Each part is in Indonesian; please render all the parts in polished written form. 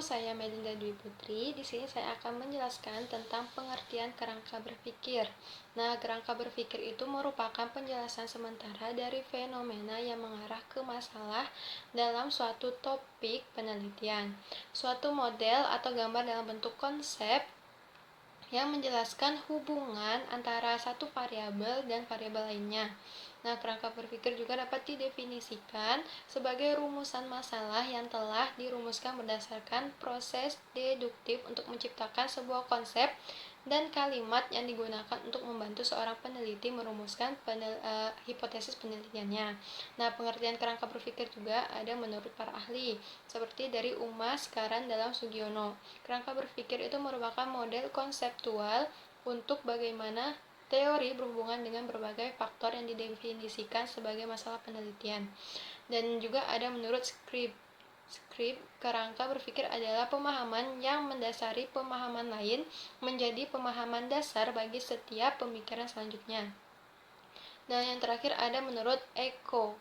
saya Melinda Dwi Putri. Di sini saya akan menjelaskan tentang pengertian kerangka berpikir. Nah, kerangka berpikir itu merupakan penjelasan sementara dari fenomena yang mengarah ke masalah dalam suatu topik penelitian. Suatu model atau gambar dalam bentuk konsep yang menjelaskan hubungan antara satu variabel dan variabel lainnya. Nah, kerangka berpikir juga dapat didefinisikan sebagai rumusan masalah yang telah dirumuskan berdasarkan proses deduktif untuk menciptakan sebuah konsep dan kalimat yang digunakan untuk membantu seorang peneliti merumuskan hipotesis penelitiannya. Nah, pengertian kerangka berpikir juga ada menurut para ahli, seperti dari Uma Sekaran dalam Sugiono. Kerangka berpikir itu merupakan model konseptual untuk bagaimana teori berhubungan dengan berbagai faktor yang didefinisikan sebagai masalah penelitian. Dan juga ada menurut Scribb, kerangka berpikir adalah pemahaman yang mendasari pemahaman lain menjadi pemahaman dasar bagi setiap pemikiran selanjutnya. Dan yang terakhir ada menurut Eko,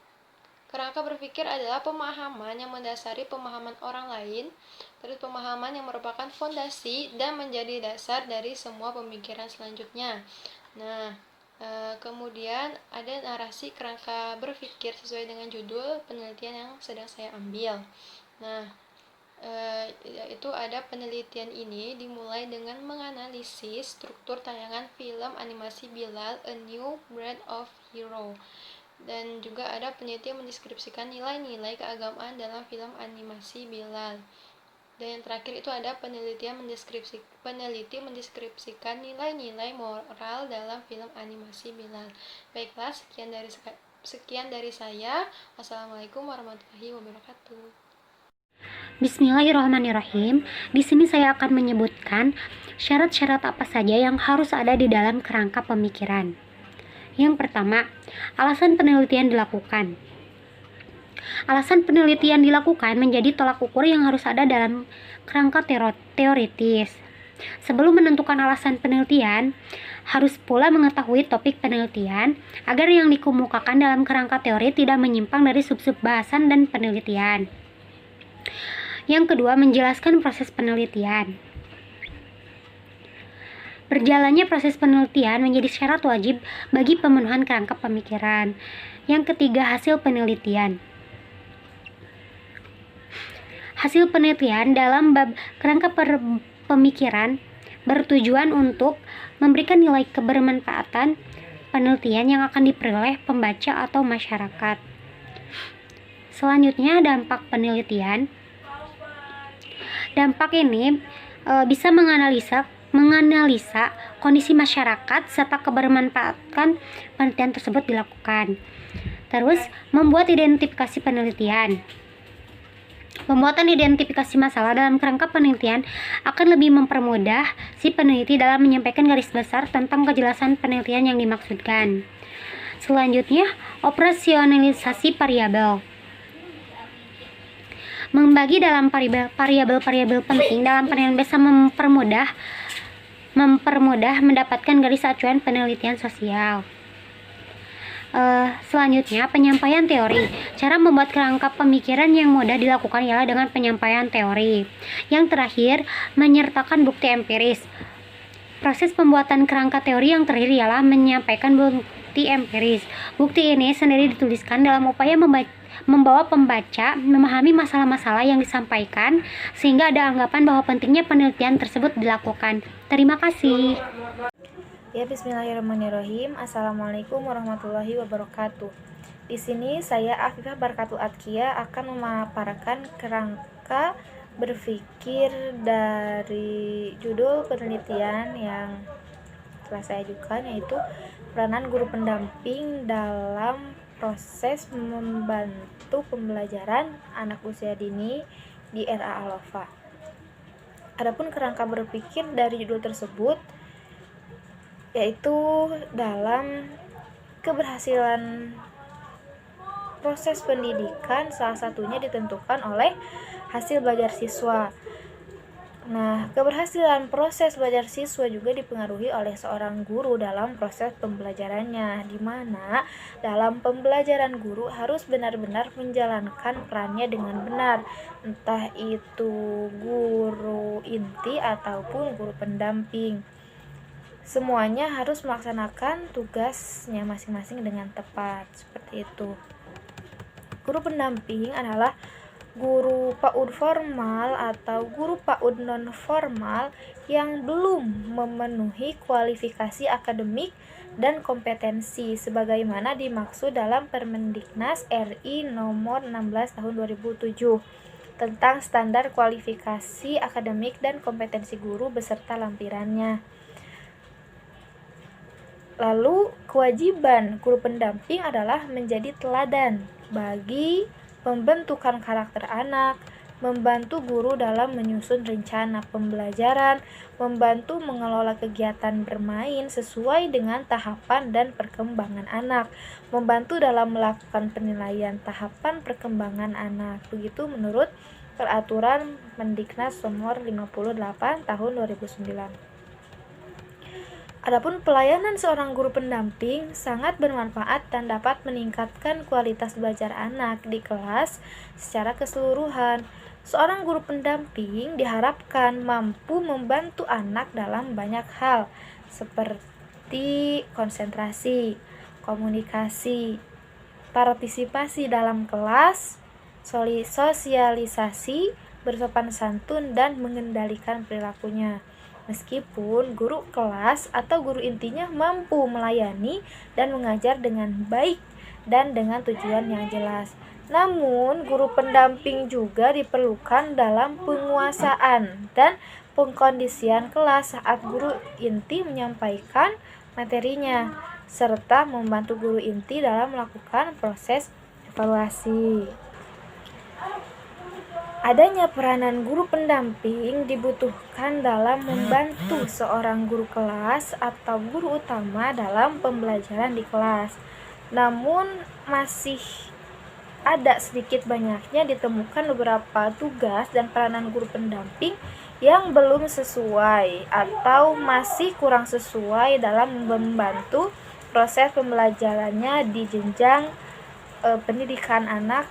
kerangka berpikir adalah pemahaman yang mendasari pemahaman orang lain, terus pemahaman yang merupakan fondasi dan menjadi dasar dari semua pemikiran selanjutnya. Nah, kemudian ada narasi kerangka berpikir sesuai dengan judul penelitian yang sedang saya ambil. Nah, yaitu ada penelitian ini dimulai dengan menganalisis struktur tayangan film animasi Bilal, A New Breed of Hero. Dan juga ada peneliti yang mendeskripsikan nilai-nilai keagamaan dalam film animasi Bilal. Dan yang terakhir itu ada peneliti mendeskripsikan nilai-nilai moral dalam film animasi Bilal. Baiklah, sekian dari saya. Wassalamualaikum warahmatullahi wabarakatuh. Bismillahirrahmanirrahim. Di sini saya akan menyebutkan syarat-syarat apa saja yang harus ada di dalam kerangka pemikiran. Yang pertama, alasan penelitian dilakukan. Alasan penelitian dilakukan menjadi tolak ukur yang harus ada dalam kerangka teoritis. Sebelum menentukan alasan penelitian, harus pula mengetahui topik penelitian agar yang dikemukakan dalam kerangka teori tidak menyimpang dari sub-sub bahasan dan penelitian. Yang kedua, menjelaskan proses penelitian. Berjalannya proses penelitian menjadi syarat wajib bagi pemenuhan kerangka pemikiran. Yang ketiga, hasil penelitian. Hasil penelitian dalam bab kerangka pemikiran bertujuan untuk memberikan nilai kebermanfaatan penelitian yang akan diperoleh pembaca atau masyarakat. Selanjutnya, dampak penelitian. Dampak ini bisa menganalisa kondisi masyarakat serta kebermanfaatan penelitian tersebut dilakukan. Terus, membuat identifikasi penelitian. Pembuatan identifikasi masalah dalam kerangka penelitian akan lebih mempermudah si peneliti dalam menyampaikan garis besar tentang kejelasan penelitian yang dimaksudkan. Selanjutnya, operasionalisasi variabel. Membagi dalam variabel penting dalam penelitian bisa mempermudah mendapatkan garis acuan penelitian sosial. Selanjutnya, penyampaian teori. Cara membuat kerangka pemikiran yang mudah dilakukan ialah dengan penyampaian teori. Yang terakhir, menyertakan bukti empiris. Proses pembuatan kerangka teori yang terakhir ialah menyampaikan bukti empiris. Bukti ini sendiri dituliskan dalam upaya membawa pembaca memahami masalah-masalah yang disampaikan sehingga ada anggapan bahwa pentingnya penelitian tersebut dilakukan. Terima kasih. Ya, bismillahirrahmanirrahim. Assalamualaikum warahmatullahi wabarakatuh. Di sini saya Afifah Barkatul Atkia akan memaparkan kerangka berpikir dari judul penelitian yang telah saya ajukan, yaitu peranan guru pendamping dalam proses membantu pembelajaran anak usia dini di era Alpha. Adapun kerangka berpikir dari judul tersebut yaitu dalam keberhasilan proses pendidikan salah satunya ditentukan oleh hasil belajar siswa. Nah, keberhasilan proses belajar siswa juga dipengaruhi oleh seorang guru dalam proses pembelajarannya, di mana dalam pembelajaran guru harus benar-benar menjalankan perannya dengan benar, entah itu guru inti ataupun guru pendamping. Semuanya harus melaksanakan tugasnya masing-masing dengan tepat, seperti itu. Guru pendamping adalah guru PAUD formal atau guru PAUD non formal yang belum memenuhi kualifikasi akademik dan kompetensi sebagaimana dimaksud dalam Permendiknas RI nomor 16 tahun 2007 tentang standar kualifikasi akademik dan kompetensi guru beserta lampirannya. Lalu kewajiban guru pendamping adalah menjadi teladan bagi pembentukan karakter anak, membantu guru dalam menyusun rencana pembelajaran, membantu mengelola kegiatan bermain sesuai dengan tahapan dan perkembangan anak, membantu dalam melakukan penilaian tahapan perkembangan anak. Begitu menurut Peraturan Mendiknas nomor 58 tahun 2009. Adapun pelayanan seorang guru pendamping sangat bermanfaat dan dapat meningkatkan kualitas belajar anak di kelas secara keseluruhan. Seorang guru pendamping diharapkan mampu membantu anak dalam banyak hal, seperti konsentrasi, komunikasi, partisipasi dalam kelas, sosialisasi, bersopan santun, dan mengendalikan perilakunya. Meskipun guru kelas atau guru intinya mampu melayani dan mengajar dengan baik dan dengan tujuan yang jelas. Namun, guru pendamping juga diperlukan dalam penguasaan dan pengkondisian kelas saat guru inti menyampaikan materinya, serta membantu guru inti dalam melakukan proses evaluasi. Adanya peranan guru pendamping dibutuhkan dalam membantu seorang guru kelas atau guru utama dalam pembelajaran di kelas. Namun masih ada sedikit banyaknya ditemukan beberapa tugas dan peranan guru pendamping yang belum sesuai atau masih kurang sesuai dalam membantu proses pembelajarannya di jenjang pendidikan anak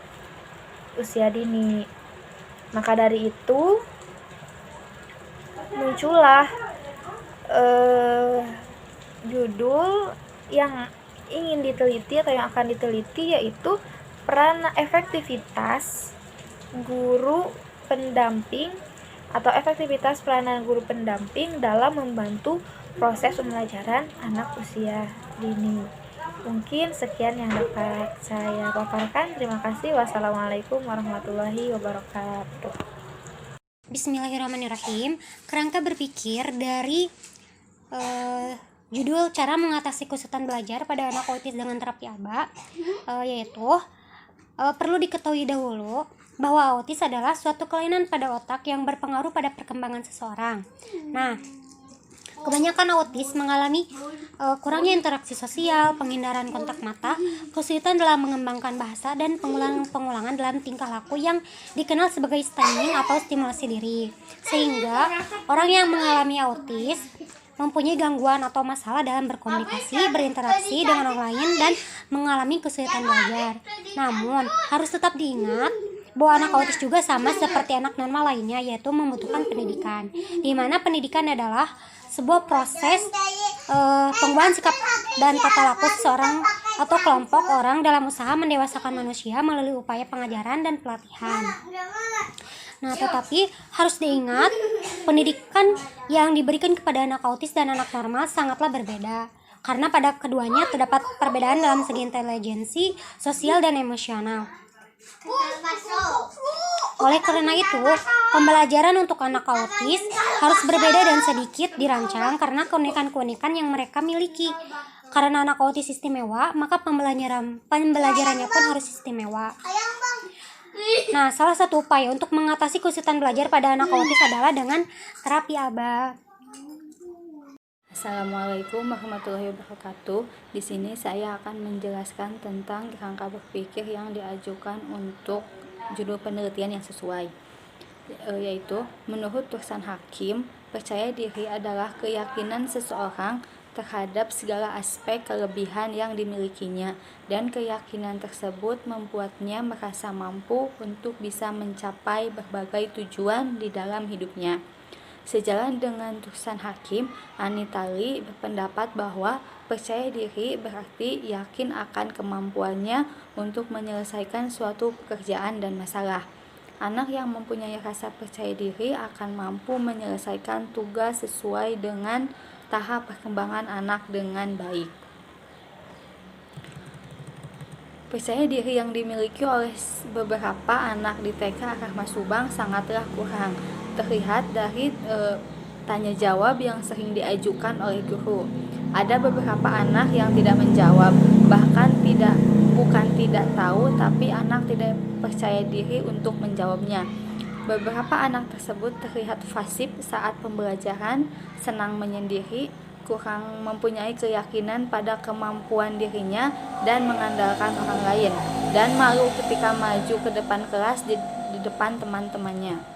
usia dini. Maka dari itu muncullah judul yang ingin diteliti atau yang akan diteliti, yaitu peran efektivitas guru pendamping atau efektivitas peranan guru pendamping dalam membantu proses pembelajaran anak usia dini. Mungkin sekian yang dapat saya paparkan. Terima kasih. Wassalamualaikum warahmatullahi wabarakatuh. Bismillahirrahmanirrahim. Kerangka berpikir dari judul cara mengatasi kesulitan belajar pada anak autis dengan terapi ABA, yaitu perlu diketahui dahulu bahwa autis adalah suatu kelainan pada otak yang berpengaruh pada perkembangan seseorang. Nah, kebanyakan autis mengalami kurangnya interaksi sosial, penghindaran kontak mata, kesulitan dalam mengembangkan bahasa, dan pengulangan dalam tingkah laku yang dikenal sebagai stunning atau stimulasi diri. Sehingga orang yang mengalami autis mempunyai gangguan atau masalah dalam berkomunikasi, berinteraksi dengan orang lain, dan mengalami kesulitan belajar. Namun, harus tetap diingat bahwa anak autis juga sama seperti anak normal lainnya, yaitu membutuhkan pendidikan, di mana pendidikan adalah sebuah proses pengubahan sikap dan tata laku seseorang atau kelompok orang dalam usaha mendewasakan manusia melalui upaya pengajaran dan pelatihan. Nah, tetapi harus diingat, pendidikan yang diberikan kepada anak autis dan anak normal sangatlah berbeda, karena pada keduanya terdapat perbedaan dalam segi intelijensi, sosial, dan emosional. Oleh karena itu, pembelajaran untuk anak autis harus berbeda dan sedikit dirancang karena keunikan-keunikan yang mereka miliki. Karena anak autis istimewa, maka pembelajarannya pun harus istimewa. Nah, salah satu upaya untuk mengatasi kesulitan belajar pada anak autis adalah dengan terapi ABA. Assalamualaikum warahmatullahi wabarakatuh. Di sini saya akan menjelaskan tentang kerangka berpikir yang diajukan untuk judul penelitian yang sesuai. yaitu menurut Tursan Hakim, percaya diri adalah keyakinan seseorang terhadap segala aspek kelebihan yang dimilikinya, dan keyakinan tersebut membuatnya merasa mampu untuk bisa mencapai berbagai tujuan di dalam hidupnya. Sejalan dengan Tursan Hakim, Anita Lee berpendapat bahwa percaya diri berarti yakin akan kemampuannya untuk menyelesaikan suatu pekerjaan dan masalah. Anak yang mempunyai rasa percaya diri akan mampu menyelesaikan tugas sesuai dengan tahap perkembangan anak dengan baik. Percaya diri yang dimiliki oleh beberapa anak di TK Rahma Subang sangatlah kurang. Terlihat dari tanya jawab yang sering diajukan oleh guru. Ada beberapa anak yang tidak menjawab, bahkan bukan tidak tahu, tapi anak tidak percaya diri untuk menjawabnya. Beberapa anak tersebut terlihat fasib saat pembelajaran, senang menyendiri, kurang mempunyai keyakinan pada kemampuan dirinya dan mengandalkan orang lain, dan malu ketika maju ke depan kelas di depan teman-temannya.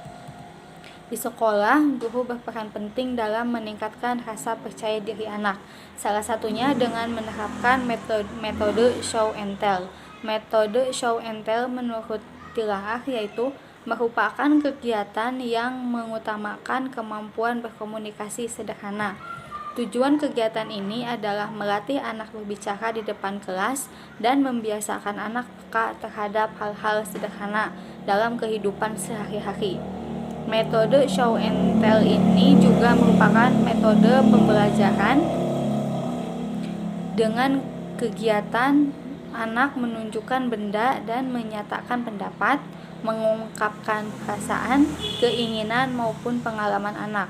Di sekolah, guru berperan penting dalam meningkatkan rasa percaya diri anak. Salah satunya dengan menerapkan metode show and tell. Metode show and tell menurut Tilaah yaitu merupakan kegiatan yang mengutamakan kemampuan berkomunikasi sederhana. Tujuan kegiatan ini adalah melatih anak berbicara di depan kelas dan membiasakan anak peka terhadap hal-hal sederhana dalam kehidupan sehari-hari. Metode show and tell ini juga merupakan metode pembelajaran dengan kegiatan anak menunjukkan benda dan menyatakan pendapat, mengungkapkan perasaan, keinginan maupun pengalaman anak.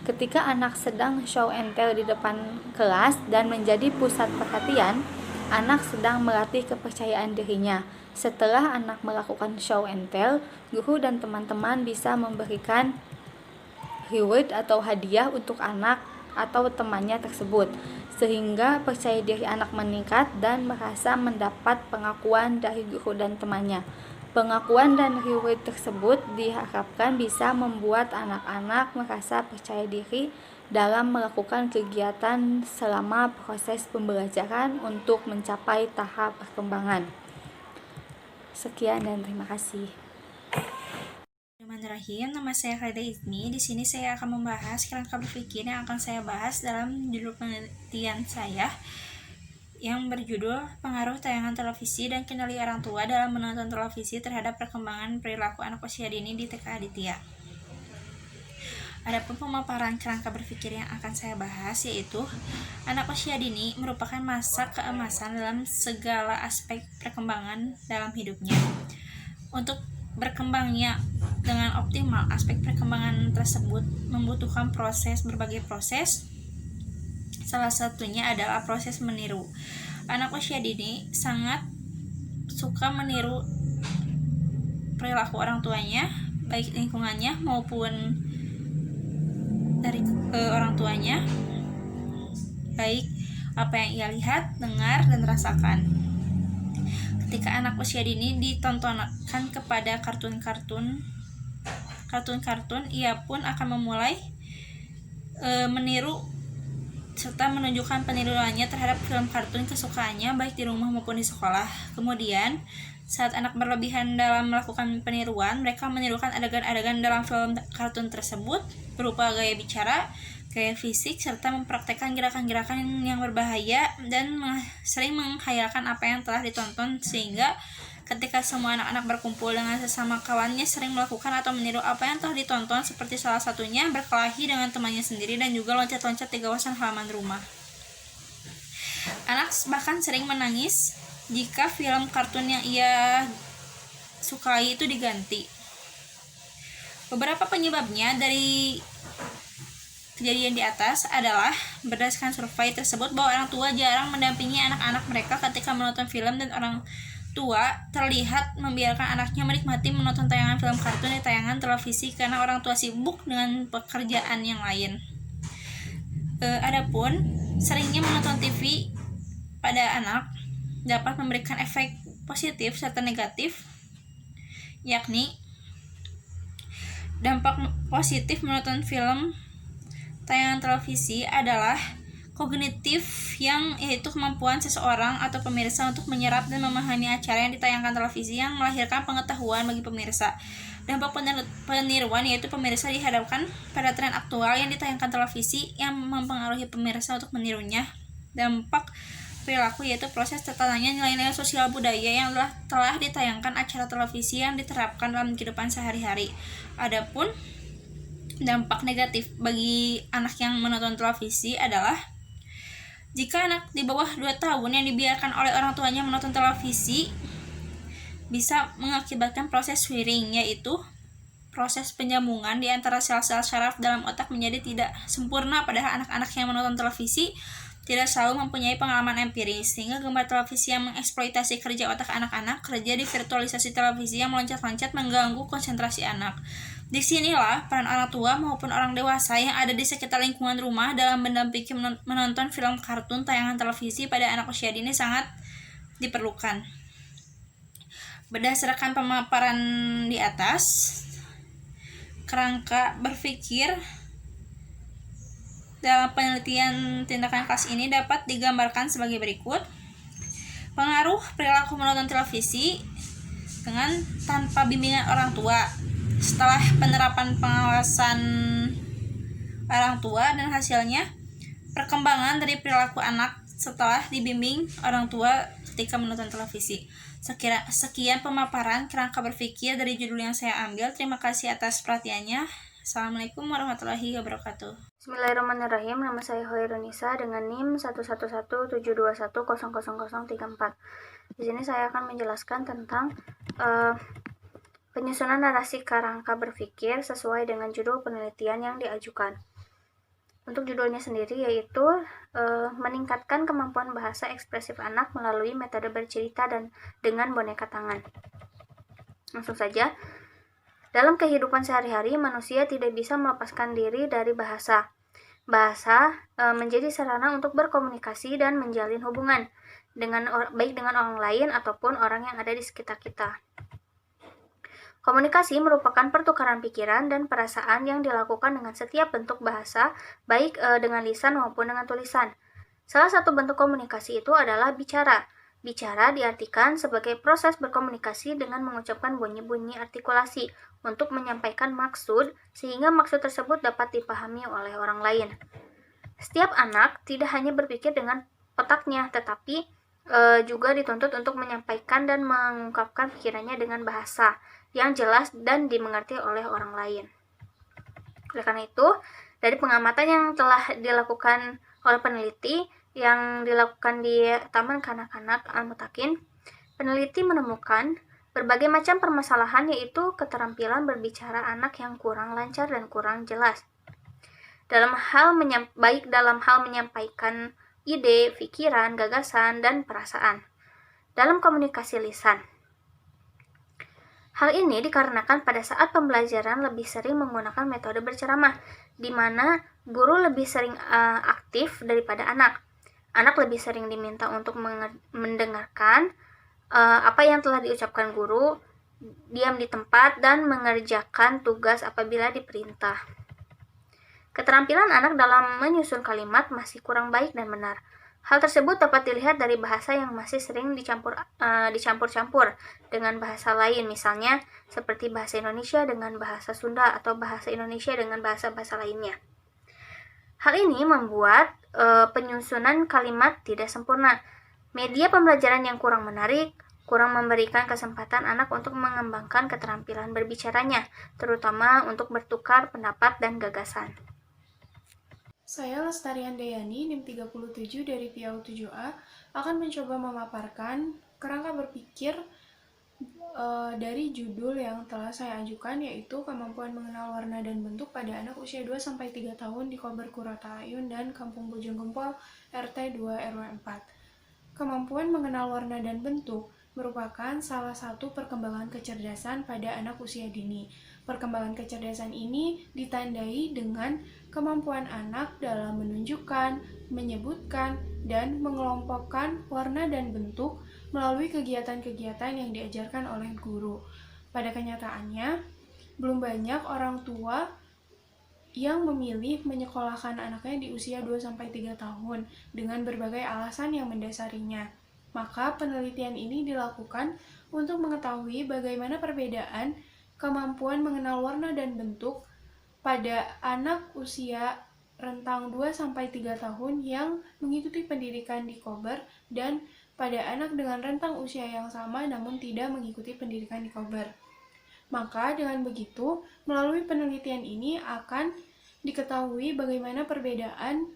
Ketika anak sedang show and tell di depan kelas dan menjadi pusat perhatian, anak sedang melatih kepercayaan dirinya. Setelah anak melakukan show and tell, guru dan teman-teman bisa memberikan reward atau hadiah untuk anak atau temannya tersebut, sehingga percaya diri anak meningkat dan merasa mendapat pengakuan dari guru dan temannya. Pengakuan dan reward tersebut diharapkan bisa membuat anak-anak merasa percaya diri dalam melakukan kegiatan selama proses pembelajaran untuk mencapai tahap perkembangan. Sekian dan terima kasih. Bismillahirrahmanirrahim. Nama saya Khalida Izmi. Di sini saya akan membahas kerangka berpikir yang akan saya bahas dalam judul penelitian saya yang berjudul Pengaruh Tayangan Televisi dan Kendali Orang Tua dalam Menonton Televisi Terhadap Perkembangan Perilaku Anak Usia Dini di TK Aditya. Adapun pemaparan kerangka berpikir yang akan saya bahas yaitu anak usia dini merupakan masa keemasan dalam segala aspek perkembangan dalam hidupnya. Untuk berkembangnya dengan optimal, aspek perkembangan tersebut membutuhkan berbagai proses. Salah satunya adalah proses meniru. Anak usia dini sangat suka meniru perilaku orang tuanya, baik lingkungannya maupun dari orang tuanya, baik apa yang ia lihat, dengar, dan rasakan. Ketika anak usia dini ditontonkan kepada kartun-kartun, ia pun akan memulai meniru serta menunjukkan peniruannya terhadap film kartun kesukaannya baik di rumah maupun di sekolah. Kemudian, saat anak berlebihan dalam melakukan peniruan, mereka menirukan adegan-adegan dalam film kartun tersebut berupa gaya bicara, gaya fisik, serta mempraktekkan gerakan-gerakan yang berbahaya dan sering menghayalkan apa yang telah ditonton, sehingga ketika semua anak-anak berkumpul dengan sesama kawannya sering melakukan atau meniru apa yang telah ditonton, seperti salah satunya berkelahi dengan temannya sendiri dan juga loncat-loncat di kawasan halaman rumah. Anak bahkan sering menangis jika film kartun yang ia sukai itu diganti. Beberapa penyebabnya dari kejadian di atas adalah berdasarkan survei tersebut bahwa orang tua jarang mendampingi anak-anak mereka ketika menonton film, dan orang tua terlihat membiarkan anaknya menikmati menonton tayangan film kartun di tayangan televisi karena orang tua sibuk dengan pekerjaan yang lain. Adapun seringnya menonton TV pada anak dapat memberikan efek positif serta negatif, yakni Dampak positif menonton film tayangan televisi adalah kognitif, yang yaitu kemampuan seseorang atau pemirsa untuk menyerap dan memahami acara yang ditayangkan televisi yang melahirkan pengetahuan bagi pemirsa. Dampak peniruan, yaitu pemirsa dihadapkan pada tren aktual yang ditayangkan televisi yang mempengaruhi pemirsa untuk menirunya. Dampak perilaku, yaitu proses tertanamnya nilai-nilai sosial budaya yang telah ditayangkan acara televisi yang diterapkan dalam kehidupan sehari-hari. Adapun dampak negatif bagi anak yang menonton televisi adalah jika anak di bawah 2 tahun yang dibiarkan oleh orang tuanya menonton televisi bisa mengakibatkan proses wiring, yaitu proses penyambungan di antara sel-sel saraf dalam otak menjadi tidak sempurna. Padahal anak-anak yang menonton televisi tidak selalu mempunyai pengalaman empiris, sehingga gambar televisi yang mengeksploitasi kerja otak anak-anak, kerja di virtualisasi televisi yang meloncat-loncat mengganggu konsentrasi anak. Disinilah peran orang tua maupun orang dewasa yang ada di sekitar lingkungan rumah dalam mendampingi menonton film kartun tayangan televisi pada anak usia dini sangat diperlukan. Berdasarkan pemaparan di atas, kerangka berpikir dalam penelitian tindakan kelas ini dapat digambarkan sebagai berikut. Pengaruh perilaku menonton televisi dengan tanpa bimbingan orang tua. Setelah penerapan pengawasan orang tua dan hasilnya, perkembangan dari perilaku anak setelah dibimbing orang tua ketika menonton televisi. Sekian pemaparan kerangka berpikir dari judul yang saya ambil. Terima kasih atas perhatiannya. Assalamualaikum warahmatullahi wabarakatuh. Bismillahirrahmanirrahim. Nama saya Hoirunisa dengan NIM 1117721000034. Di sini saya akan menjelaskan tentang penyusunan narasi kerangka berpikir sesuai dengan judul penelitian yang diajukan. Untuk judulnya sendiri yaitu meningkatkan kemampuan bahasa ekspresif anak melalui metode bercerita dan dengan boneka tangan. Langsung saja. Dalam kehidupan sehari-hari, manusia tidak bisa melepaskan diri dari bahasa. Bahasa menjadi sarana untuk berkomunikasi dan menjalin hubungan baik dengan orang lain ataupun orang yang ada di sekitar kita. Komunikasi merupakan pertukaran pikiran dan perasaan yang dilakukan dengan setiap bentuk bahasa, baik dengan lisan maupun dengan tulisan. Salah satu bentuk komunikasi itu adalah bicara. Bicara diartikan sebagai proses berkomunikasi dengan mengucapkan bunyi-bunyi artikulasi untuk menyampaikan maksud, sehingga maksud tersebut dapat dipahami oleh orang lain. Setiap anak tidak hanya berpikir dengan otaknya, tetapi juga dituntut untuk menyampaikan dan mengungkapkan pikirannya dengan bahasa yang jelas dan dimengerti oleh orang lain. Oleh karena itu, dari pengamatan yang telah dilakukan oleh peneliti yang dilakukan di Taman Kanak-kanak Al-Mutakin, peneliti menemukan berbagai macam permasalahan, yaitu keterampilan berbicara anak yang kurang lancar dan kurang jelas. Baik dalam hal menyampaikan ide, pikiran, gagasan, dan perasaan dalam komunikasi lisan. Hal ini dikarenakan pada saat pembelajaran lebih sering menggunakan metode berceramah, di mana guru lebih sering aktif daripada anak. Anak lebih sering diminta untuk mendengarkan apa yang telah diucapkan guru, diam di tempat, dan mengerjakan tugas apabila diperintah. Keterampilan anak dalam menyusun kalimat masih kurang baik dan benar. Hal tersebut dapat dilihat dari bahasa yang masih sering dicampur-campur dengan bahasa lain, misalnya seperti bahasa Indonesia dengan bahasa Sunda atau bahasa Indonesia dengan bahasa-bahasa lainnya. Hal ini membuat penyusunan kalimat tidak sempurna. Media pembelajaran yang kurang menarik, kurang memberikan kesempatan anak untuk mengembangkan keterampilan berbicaranya, terutama untuk bertukar pendapat dan gagasan. Saya Lestari Handayani, NIM 37 dari PIAU 7A, akan mencoba memaparkan kerangka berpikir dari judul yang telah saya ajukan, yaitu kemampuan mengenal warna dan bentuk pada anak usia 2-3 tahun di Kober Kurata Ayun dan Kampung Bojong Gempol, RT 2 RW 4. Kemampuan mengenal warna dan bentuk merupakan salah satu perkembangan kecerdasan pada anak usia dini. Perkembangan kecerdasan ini ditandai dengan kemampuan anak dalam menunjukkan, menyebutkan, dan mengelompokkan warna dan bentuk melalui kegiatan-kegiatan yang diajarkan oleh guru. Pada kenyataannya, belum banyak orang tua yang memilih menyekolahkan anaknya di usia 2-3 tahun dengan berbagai alasan yang mendasarinya. Maka penelitian ini dilakukan untuk mengetahui bagaimana perbedaan kemampuan mengenal warna dan bentuk pada anak usia rentang 2-3 tahun yang mengikuti pendidikan di Kober dan pada anak dengan rentang usia yang sama namun tidak mengikuti pendidikan di Kober. Maka dengan begitu, melalui penelitian ini akan diketahui bagaimana perbedaan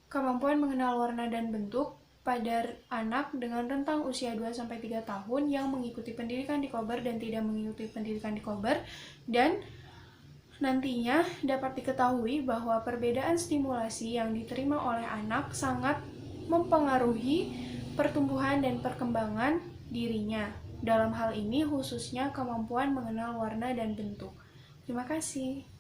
kemampuan mengenal warna dan bentuk pada anak dengan rentang usia 2-3 tahun yang mengikuti pendidikan di Kober dan tidak mengikuti pendidikan di Kober, dan nantinya dapat diketahui bahwa perbedaan stimulasi yang diterima oleh anak sangat mempengaruhi pertumbuhan dan perkembangan dirinya. Dalam hal ini khususnya kemampuan mengenal warna dan bentuk. Terima kasih.